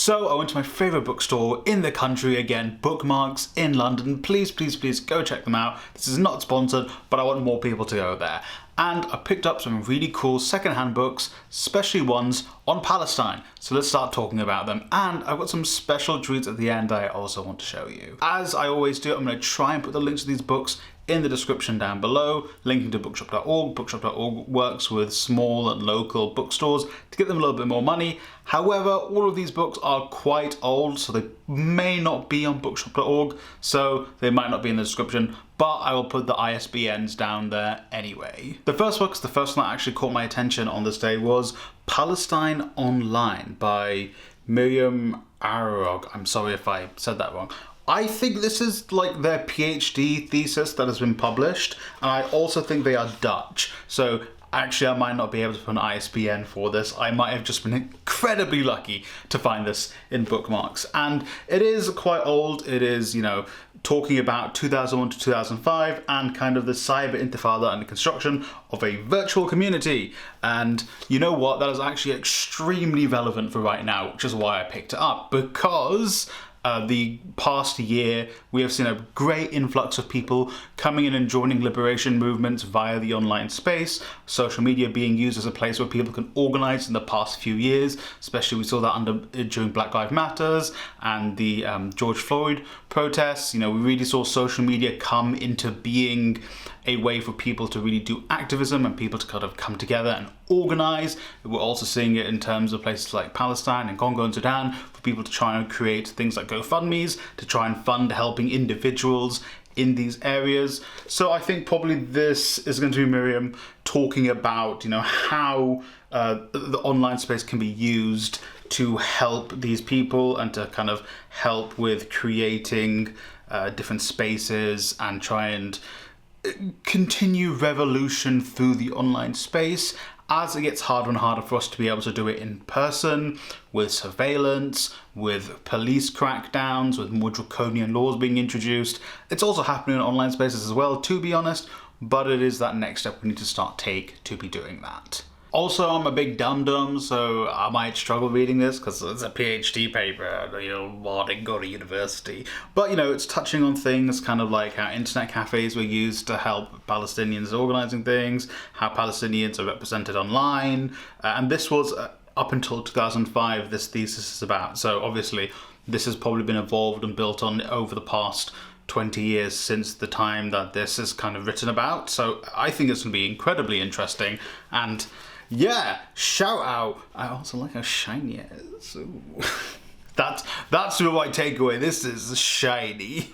So I went to my favourite bookstore in the country again, Bookmarks in London. Please, please, please go check them out. This is not sponsored, but I want more people to go there. And I picked up some really cool secondhand books, especially ones on Palestine. So let's start talking about them. And I've got some special treats at the end that I also want to show you. As I always do, I'm going to try and put the links to these books in the description down below, linking to bookshop.org. Bookshop.org works with small and local bookstores to get them a little bit more money. However, all of these books are quite old, so they may not be on bookshop.org, so they might not be in the description, but I will put the ISBNs down there anyway. The first book, the first one that actually caught my attention on this day, was Palestine Online by Miriam Ararog. I'm sorry if I said that wrong. I think this is like their PhD thesis that has been published, and I also think they are Dutch. So actually I might not be able to put an ISBN for this. I might have just been incredibly lucky to find this in Bookmarks. And it is quite old. It is, talking about 2001 to 2005 and kind of the cyber intifada and the construction of a virtual community. And you know what? That is actually extremely relevant for right now, which is why I picked it up, because the past year, we have seen a great influx of people coming in and joining liberation movements via the online space, social media being used as a place where people can organize in the past few years, especially we saw that during Black Lives Matters and the George Floyd protests. We really saw social media come into being a way for people to really do activism and people to kind of come together and organize. We're also seeing it in terms of places like Palestine and Congo and Sudan, for people to try and create things like GoFundMes to try and fund helping individuals in these areas. So I think probably this is going to be Miriam talking about, how the online space can be used to help these people and to kind of help with creating different spaces and try and continue revolution through the online space as it gets harder and harder for us to be able to do it in person, with surveillance, with police crackdowns, with more draconian laws being introduced. It's also happening in online spaces as well, to be honest, but it is that next step we need to start take to be doing that. Also, I'm a big dum-dum, so I might struggle reading this because it's a PhD paper, I didn't go to university. But, it's touching on things kind of like how internet cafes were used to help Palestinians organizing things, how Palestinians are represented online, and this was up until 2005 this thesis is about. So obviously, this has probably been evolved and built on over the past 20 years since the time that this is kind of written about. So I think it's going to be incredibly interesting, and yeah, shout out. I also like how shiny it is. That's the right takeaway. This is shiny.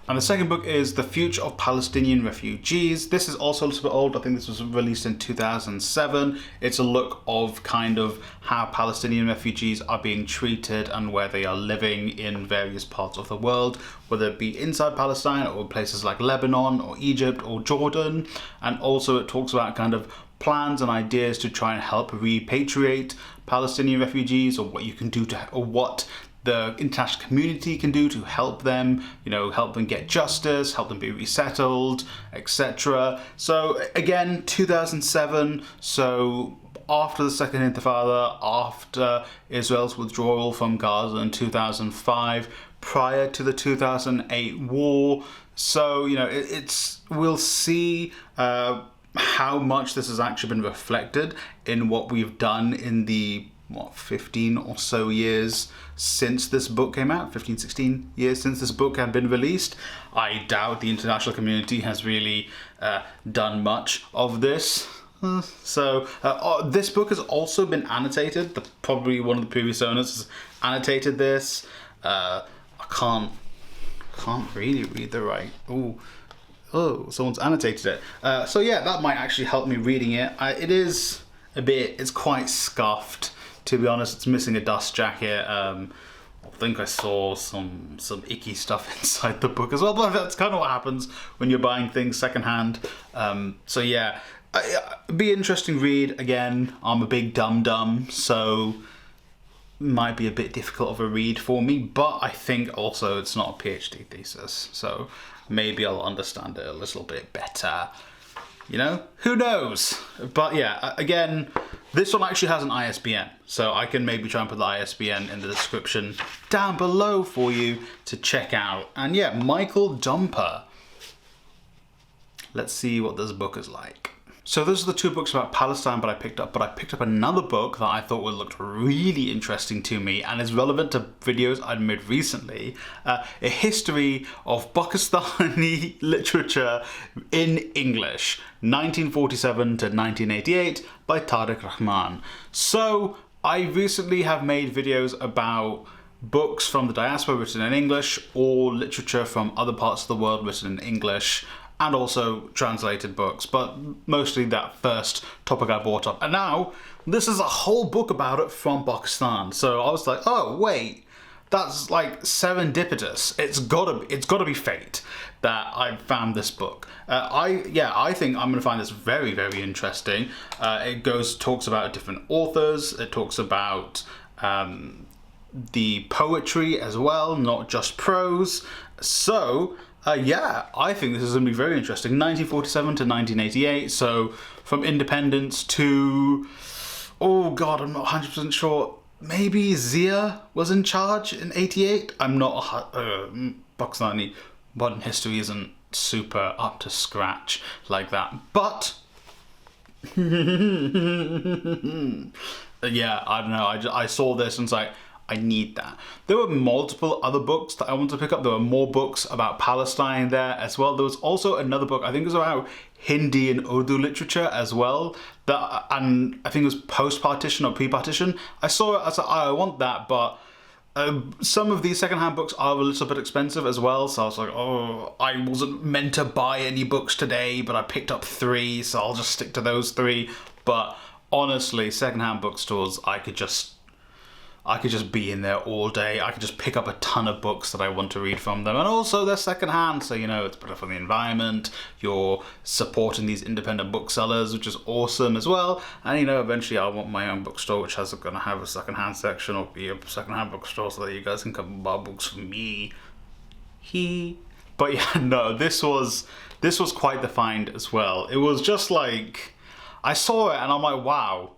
And the second book is The Future of Palestinian Refugees. This is also a little bit old. I think this was released in 2007. It's a look of kind of how Palestinian refugees are being treated and where they are living in various parts of the world, whether it be inside Palestine or places like Lebanon or Egypt or Jordan. And also it talks about kind of plans and ideas to try and help repatriate Palestinian refugees, or what you can do or what the international community can do to help them, help them get justice, help them be resettled, etc. So again, 2007, so after the Second Intifada, after Israel's withdrawal from Gaza in 2005, prior to the 2008 war. So, we'll see how much this has actually been reflected in what we've done in the 15 or so years since this book came out, 15, 16 years since this book had been released. I doubt the international community has really done much of this. So this book has also been annotated. Probably one of the previous owners has annotated this. I can't really read the right. Oh, someone's annotated it. So yeah, that might actually help me reading it. It's quite scuffed, to be honest. It's missing a dust jacket. I think I saw some icky stuff inside the book as well, but that's kind of what happens when you're buying things secondhand. So yeah, it'd be an interesting read. Again, I'm a big dum-dum, so might be a bit difficult of a read for me, but I think also it's not a PhD thesis, so maybe I'll understand it a little bit better. Who knows? But yeah, again, This one actually has an ISBN, so I can maybe try and put the ISBN in the description down below for you to check out. And yeah, Michael Dumper. Let's see what this book is like. So those are the 2 books about Palestine that I picked up, but I picked up another book that I thought would look really interesting to me and is relevant to videos I'd made recently. A history of Pakistani literature in English, 1947 to 1988 by Tariq Rahman. So I recently have made videos about books from the diaspora written in English or literature from other parts of the world written in English, and also translated books, but mostly that first topic I brought up. And now, this is a whole book about it from Pakistan. So I was like, oh wait, that's like serendipitous. It's gotta be fate that I found this book. I think I'm gonna find this very, very interesting. It talks about different authors. It talks about the poetry as well, not just prose. So, yeah, I think this is going to be very interesting. 1947 to 1988, so from independence to, oh god, I'm not 100% sure, maybe Zia was in charge in 88? I'm not, Pakistani modern history isn't super up to scratch like that, but, yeah, I don't know, I saw this and it's like, I need that. There were multiple other books that I wanted to pick up. There were more books about Palestine there as well. There was also another book, I think it was about Hindi and Urdu literature as well. And I think it was post-partition or pre-partition. I saw it, I was like, I want that, but some of these secondhand books are a little bit expensive as well. So I was like, oh, I wasn't meant to buy any books today, but I picked up 3, so I'll just stick to those 3. But honestly, secondhand bookstores, I could just be in there all day. I could just pick up a ton of books that I want to read from them. And also they're secondhand, so you know, it's better for the environment. You're supporting these independent booksellers, which is awesome as well. And you know, eventually I want my own bookstore, which is going to have a secondhand section or be a secondhand bookstore so that you guys can come and buy books from me. But yeah, no, this was quite the find as well. It was just like, I saw it and I'm like, wow.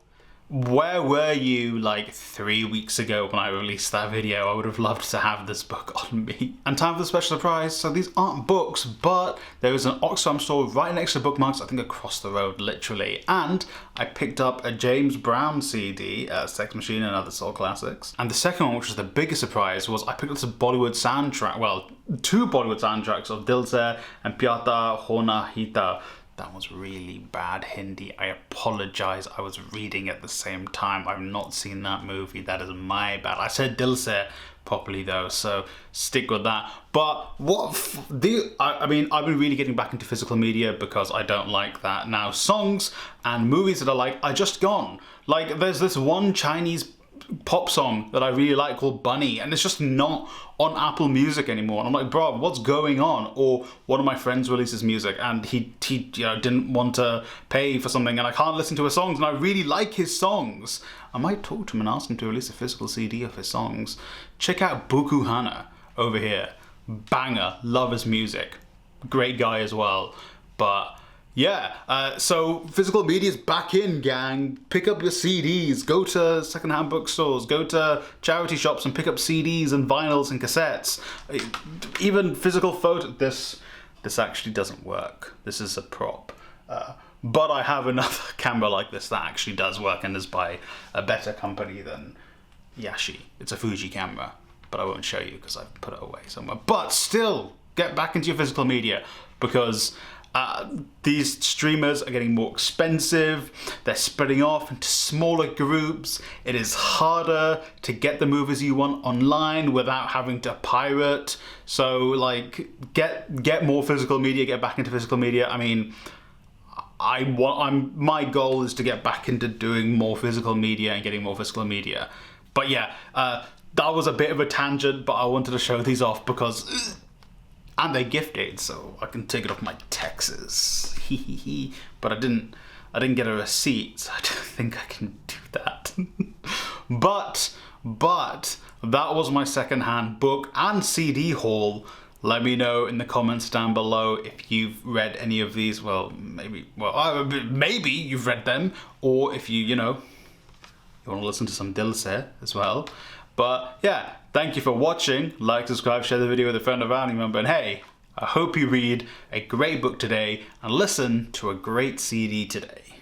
Where were you like 3 weeks ago when I released that video? I would have loved to have this book on me. And time for the special surprise. So these aren't books, but there is an Oxfam store right next to Bookmarks, I think across the road literally. And I picked up a James Brown CD, Sex Machine and Other Soul Classics. And the second one, which was the biggest surprise, was I picked up this Bollywood soundtrack, well, 2 Bollywood soundtracks of Dil Se and Pyata Hona Hita. That was really bad Hindi. I apologize. I was reading at the same time. I've not seen that movie. That is my bad. I said Dil Se properly though, so stick with that. But I mean, I've been really getting back into physical media because I don't like that. Now, songs and movies that I like are just gone. Like, there's this one Chinese pop song that I really like called Bunny, and it's just not on Apple Music anymore. And I'm like, bro, what's going on? Or one of my friends releases music and he you know, didn't want to pay for something and I can't listen to his songs and I really like his songs. I might talk to him and ask him to release a physical CD of his songs. Check out Buku Hana over here. Banger, love his music. Great guy as well. But yeah, so physical media's back in, gang. Pick up your CDs, go to secondhand bookstores, go to charity shops and pick up CDs and vinyls and cassettes. Even physical photo. This actually doesn't work. This is a prop. But I have another camera like this that actually does work and is by a better company than Yashi. It's a Fuji camera, but I won't show you because I've put it away somewhere. But still, get back into your physical media because these streamers are getting more expensive. They're spreading off into smaller groups. It is harder to get the movies you want online without having to pirate. So like, get more physical media, get back into physical media. I mean, my goal is to get back into doing more physical media and getting more physical media. But yeah, that was a bit of a tangent, but I wanted to show these off because and they're gifted, so I can take it off my taxes. But I didn't get a receipt, so I don't think I can do that. but that was my secondhand book and CD haul. Let me know in the comments down below if you've read any of these. Well, maybe you've read them, or if you know, you want to listen to some Dil Se as well. But yeah, thank you for watching. Like, subscribe, share the video with a friend or family member, and hey, I hope you read a great book today and listen to a great CD today.